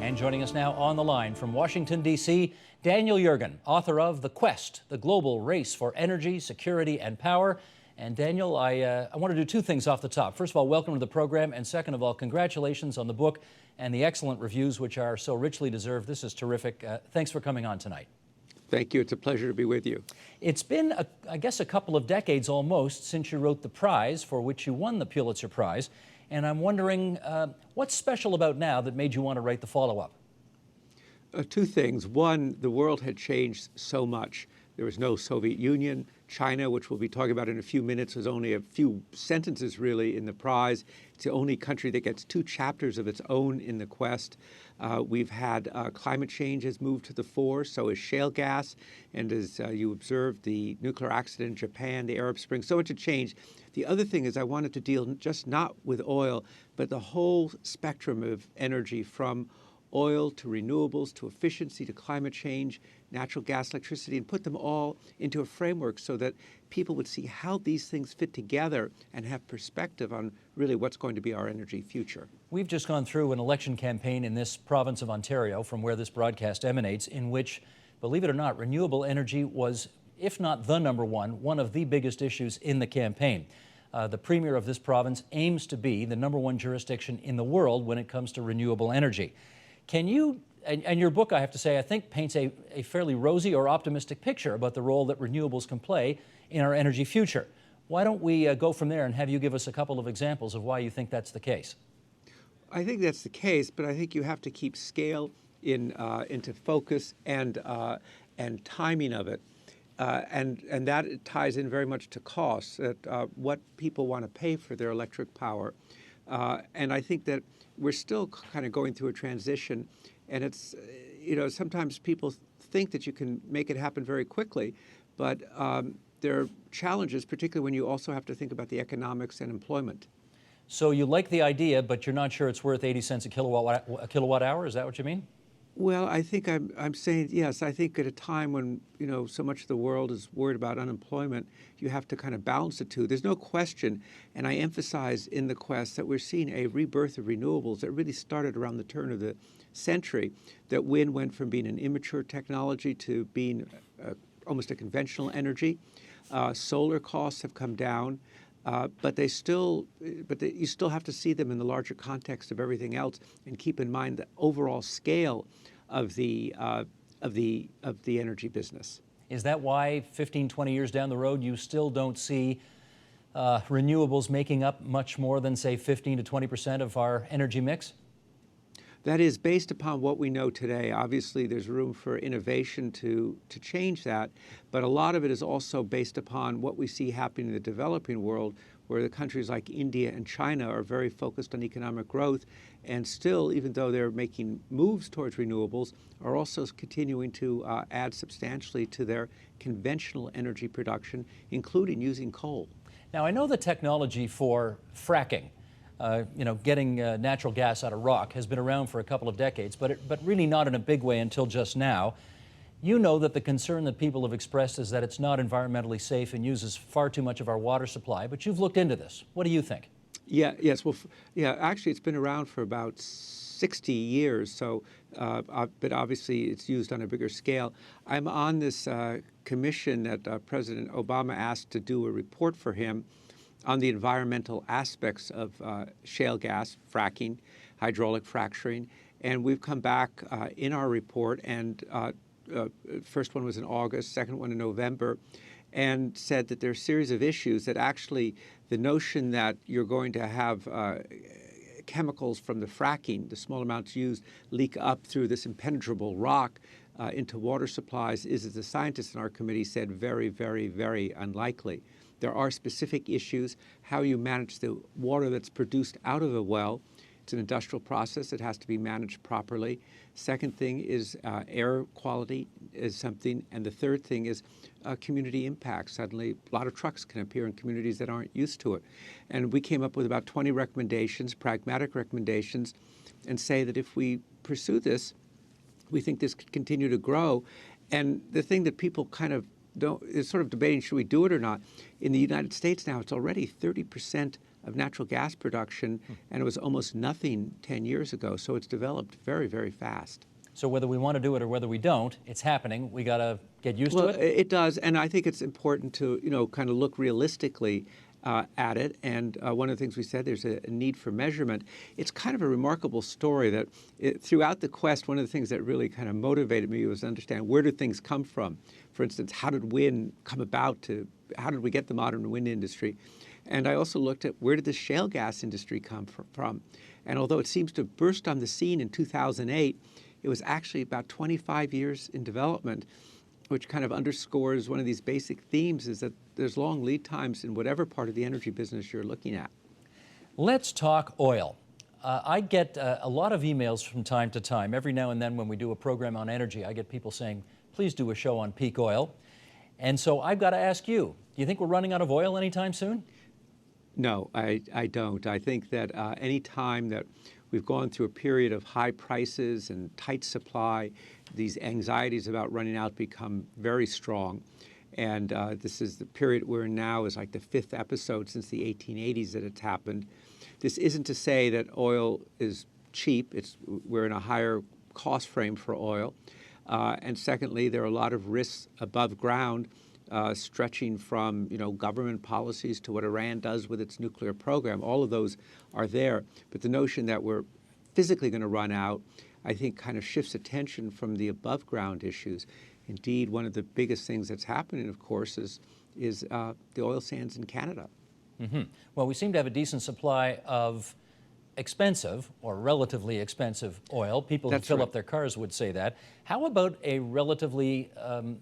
And joining us now on the line from Washington, D.C., Daniel Yergin, author of The Quest, The Global Race for Energy, Security, and Power. And Daniel, I want to do two things off the top. First of all, welcome to the program. And second of all, congratulations on the book and the excellent reviews, which are so richly deserved. This is terrific. Thanks for coming on tonight. Thank you. It's a pleasure to be with you. It's been, I guess, a couple of decades almost since you wrote the prize for which you won the Pulitzer Prize. And I'm wondering, what's special about now that made you want to write the follow-up? Two things. One, the world had changed so much. There was no Soviet Union. China, which we'll be talking about in a few minutes, was only a few sentences, really, in the prize. It's the only country that gets two chapters of its own in the quest. We've had climate change has moved to the fore, so is shale gas. And as you observed, the nuclear accident in Japan, the Arab Spring, so much had changed. The other thing is I wanted to deal just not with oil, but the whole spectrum of energy, from oil to renewables to efficiency to climate change, natural gas, electricity, and put them all into a framework so that people would see how these things fit together and have perspective on really what's going to be our energy future. We've just gone through an election campaign in this province of Ontario, from where this broadcast emanates, in which, believe it or not, renewable energy was, if not the number one of the biggest issues in the campaign. The Premier of this province aims to be the number one jurisdiction in the world when it comes to renewable energy. Can you, and your book, I have to say, I think paints a fairly rosy or optimistic picture about the role that renewables can play in our energy future. Why don't we go from there and have you give us a couple of examples of why you think that's the case? I think that's the case, but I think you have to keep scale into focus and timing of it. And that ties in very much to costs, what people want to pay for their electric power. And I think that we're still kind of going through a transition, and it's, sometimes people think that you can make it happen very quickly, but there are challenges, particularly when you also have to think about the economics and employment. So you like the idea, but you're not sure it's worth 80 cents a kilowatt hour? Is that what you mean? Well, I think I'm saying, yes, I think at a time when, so much of the world is worried about unemployment, you have to kind of balance the two. There's no question, and I emphasize in the quest that we're seeing a rebirth of renewables that really started around the turn of the century, that wind went from being an immature technology to being almost a conventional energy. Solar costs have come down. But you still have to see them in the larger context of everything else, and keep in mind the overall scale of the energy business. Is that why 15, 20 years down the road you still don't see renewables making up much more than, say, 15 to 20% of our energy mix? That is based upon what we know today. Obviously, there's room for innovation to change that, but a lot of it is also based upon what we see happening in the developing world, where the countries like India and China are very focused on economic growth, and still, even though they're making moves towards renewables, are also continuing to add substantially to their conventional energy production, including using coal. Now, I know the technology for fracking, getting natural gas out of rock, has been around for a couple of decades, but really not in a big way until just now. You know that the concern that people have expressed is that it's not environmentally safe and uses far too much of our water supply, but you've looked into this. What do you think? Actually, it's been around for about 60 years, so, but obviously it's used on a bigger scale. I'm on this commission that President Obama asked to do a report for him on the environmental aspects of shale gas, fracking, hydraulic fracturing. And we've come back in our report, and first one was in August, second one in November, and said that there are a series of issues that actually the notion that you're going to have chemicals from the fracking, the small amounts used, leak up through this impenetrable rock into water supplies is, as the scientists in our committee said, very, very, very unlikely. There are specific issues, how you manage the water that's produced out of a well. It's an industrial process. It has to be managed properly. Second thing is air quality is something. And the third thing is community impact. Suddenly, a lot of trucks can appear in communities that aren't used to it. And we came up with about 20 recommendations, pragmatic recommendations, and say that if we pursue this, we think this could continue to grow. And the thing that people kind of is sort of debating, should we do it or not? In the United States now, it's already 30% of natural gas production, and it was almost nothing 10 years ago. So it's developed very, very fast. So whether we want to do it or whether we don't, it's happening. We got to get used to it. It does, and I think it's important to kind of look realistically at it. And one of the things we said, there's a need for measurement. It's kind of a remarkable story that throughout the quest, one of the things that really kind of motivated me was to understand where do things come from. For instance, how did wind come about? How did we get the modern wind industry? And I also looked at where did the shale gas industry come from? And although it seems to have burst on the scene in 2008, it was actually about 25 years in development, which kind of underscores one of these basic themes, is that there's long lead times in whatever part of the energy business you're looking at. Let's talk oil. I get a lot of emails from time to time. Every now and then when we do a program on energy, I get people saying, please do a show on peak oil. And so I've got to ask you, do you think we're running out of oil anytime soon? No, I don't. I think that any time that we've gone through a period of high prices and tight supply, these anxieties about running out become very strong. And this is the period we're in now is like the 5th episode since the 1880s that it's happened. This isn't to say that oil is cheap. We're in a higher cost frame for oil. And secondly, there are a lot of risks above ground, stretching from government policies to what Iran does with its nuclear program. All of those are there. But the notion that we're physically going to run out, I think, kind of shifts attention from the above ground issues. Indeed, one of the biggest things that's happening, of course, is the oil sands in Canada. Mm-hmm. Well, we seem to have a decent supply of expensive or relatively expensive oil. People who fill up their cars would say that. How about a relatively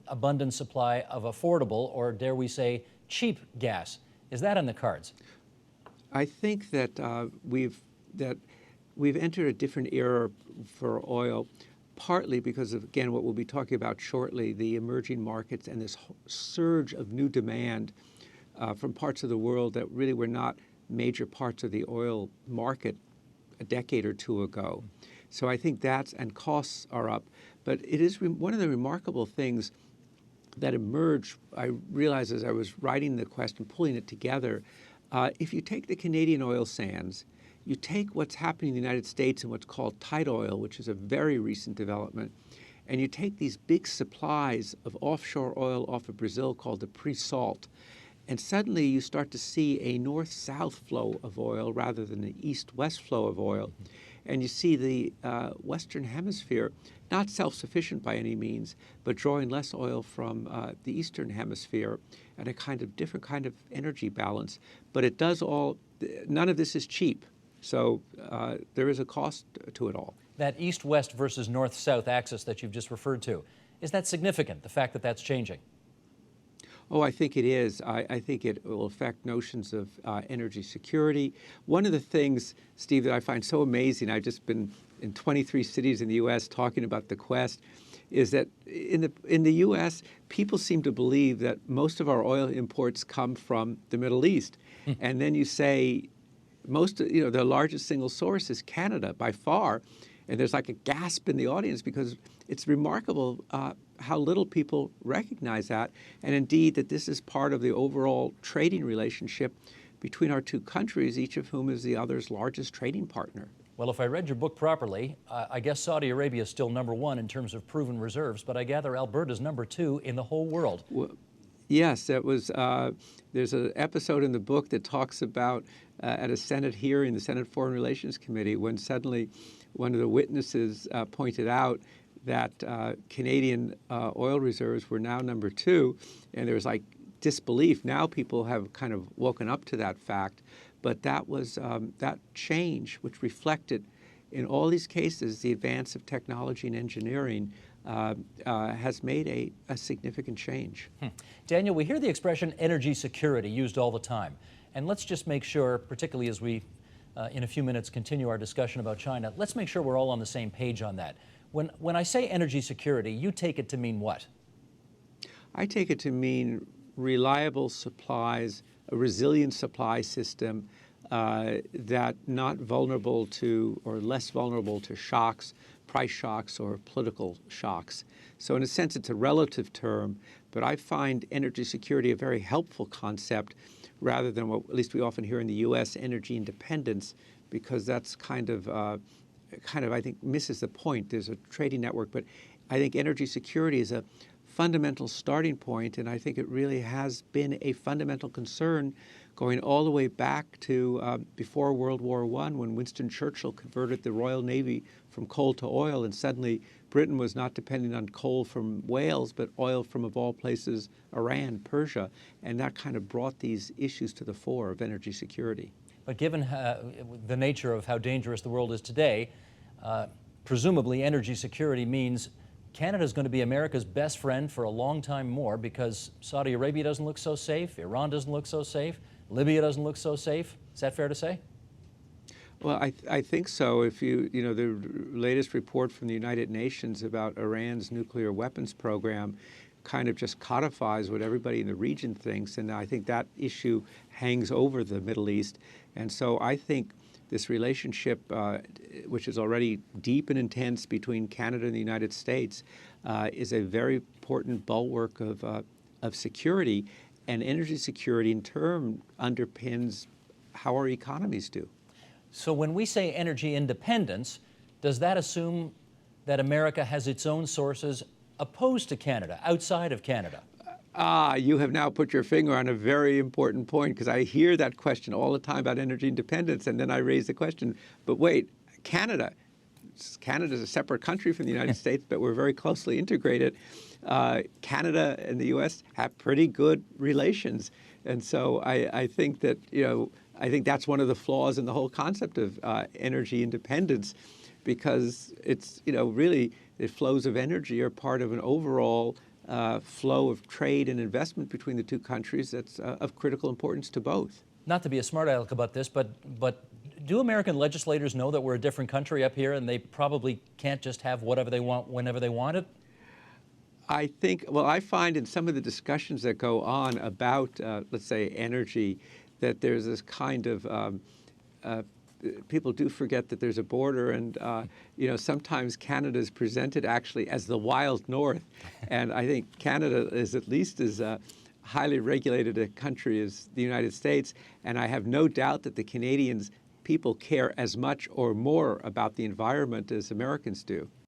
abundant supply of affordable, or dare we say, cheap gas? Is that in the cards? I think that we've entered a different era for oil, partly because of, again, what we'll be talking about shortly, the emerging markets and this surge of new demand from parts of the world that really were not major parts of the oil market a decade or two ago. So I think and costs are up. But it is one of the remarkable things that emerged, I realized as I was writing the quest and pulling it together, if you take the Canadian oil sands, you take what's happening in the United States and what's called tight oil, which is a very recent development, and you take these big supplies of offshore oil off of Brazil called the pre-salt, and suddenly you start to see a north-south flow of oil rather than an east-west flow of oil. And you see the Western Hemisphere, not self-sufficient by any means, but drawing less oil from the Eastern Hemisphere at a kind of different kind of energy balance. But it does none of this is cheap. So there is a cost to it all. That east-west versus north-south axis that you've just referred to, is that significant, the fact that that's changing? Oh, I think it is. I think it will affect notions of energy security. One of the things, Steve, that I find so amazing, I've just been in 23 cities in the U.S. talking about the quest, is that in the U.S., people seem to believe that most of our oil imports come from the Middle East. And then you say, the largest single source is Canada by far. And there's like a gasp in the audience because it's remarkable how little people recognize that, and indeed that this is part of the overall trading relationship between our two countries, each of whom is the other's largest trading partner. Well, if I read your book properly, I guess Saudi Arabia is still #1 in terms of proven reserves, but I gather Alberta's #2 in the whole world. Well, yes, it was. There's an episode in the book that talks about at a Senate hearing, the Senate Foreign Relations Committee, when suddenly one of the witnesses pointed out that Canadian oil reserves were now #2, and there was like disbelief. Now people have kind of woken up to that fact, but that was that change, which reflected in all these cases the advance of technology and engineering, has made a significant change. Daniel, we hear the expression energy security used all the time, and let's just make sure, particularly as we in a few minutes continue our discussion about China, let's make sure we're all on the same page on that. When I say energy security, you take it to mean what? I take it to mean reliable supplies, a resilient supply system that not vulnerable to or less vulnerable to shocks, price shocks or political shocks. So in a sense, it's a relative term, but I find energy security a very helpful concept rather than what at least we often hear in the U.S., energy independence, because that's kind of, I think, misses the point. There's a trading network, but I think energy security is a fundamental starting point, and I think it really has been a fundamental concern going all the way back to before World War I, when Winston Churchill converted the Royal Navy from coal to oil, and suddenly Britain was not depending on coal from Wales, but oil from, of all places, Iran, Persia, and that kind of brought these issues to the fore of energy security. But given the nature of how dangerous the world is today, presumably energy security means Canada is going to be America's best friend for a long time more, because Saudi Arabia doesn't look so safe, Iran doesn't look so safe, Libya doesn't look so safe. Is that fair to say? Well, I think so. If the latest report from the United Nations about Iran's nuclear weapons program kind of just codifies what everybody in the region thinks, and I think that issue hangs over the Middle East. And so I think this relationship, which is already deep and intense between Canada and the United States, is a very important bulwark of security, and energy security in turn underpins how our economies do. So when we say energy independence, does that assume that America has its own sources opposed to Canada, outside of Canada? You have now put your finger on a very important point, because I hear that question all the time about energy independence, and then I raise the question, but wait, Canada's a separate country from the United States, but we're very closely integrated. Canada and the U.S. have pretty good relations, and so I think that, I think that's one of the flaws in the whole concept of energy independence, because it's, really the flows of energy are part of an overall flow of trade and investment between the two countries that's of critical importance to both. Not to be a smart aleck about this, but do American legislators know that we're a different country up here and they probably can't just have whatever they want whenever they want it? I think, well, I find in some of the discussions that go on about, let's say, energy, that there's this kind of people do forget that there's a border, and sometimes Canada is presented actually as the wild north, and I think Canada is at least as highly regulated a country as the United States, and I have no doubt that the Canadians people care as much or more about the environment as Americans do.